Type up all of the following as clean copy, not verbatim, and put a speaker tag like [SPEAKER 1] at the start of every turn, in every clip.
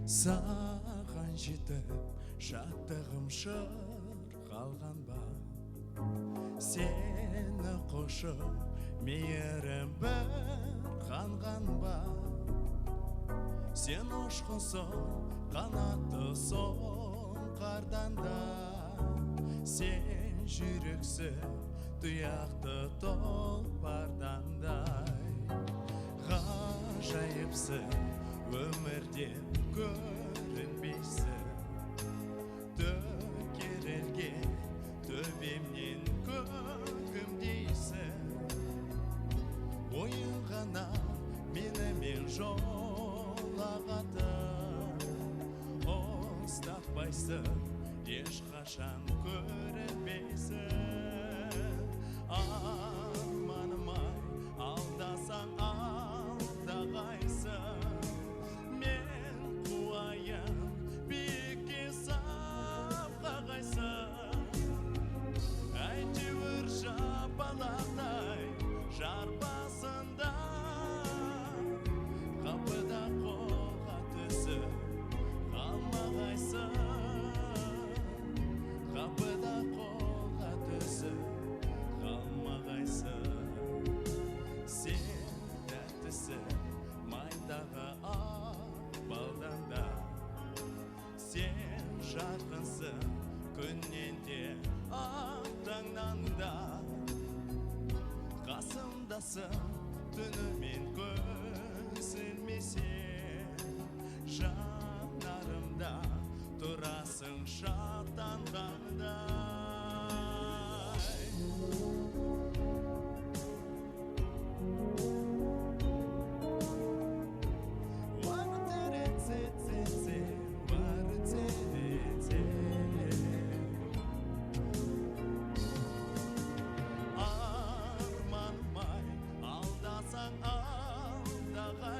[SPEAKER 1] Саған жетіп шаттығым шырқалған ба, сені құшып мейірім бір қанған ба, сен ұшқынсың қанатты соң қардан да, сен жүрексің тұяқты тұлпардай. Ғажайыпсың өмірде көрінбейсің, төкерілген төбемнен көкім дейсің. Ойын ғана менімен жолағатын, ұстатпайсың, ешқашан көрінбейсің. Арманым-ай, алдасаң алдағайсың, мен қуайын биікке самғағайсың. Әйтеуір жапалақтай жар басында, қапыда қолға түсіп қалмағайсың. Қапыда қолға түсіп қалмағайсың. Сен тәттісің майдағы ақ балдан да, сен жарқынсың күннен де ақ таңнан да. Қасымдасың түнімен көз ілмесең, жанарымда тұрасың шаттанғандай. Арманым-ай, алдасаң алдағайсың,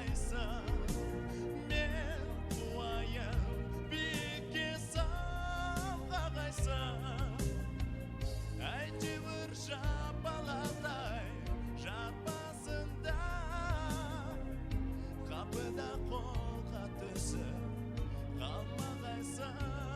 [SPEAKER 1] мен қуайын биікке самғағайсың. Әйтеуір жапалақтай жар басында, қапыда қолға түсіп қалмағайсың.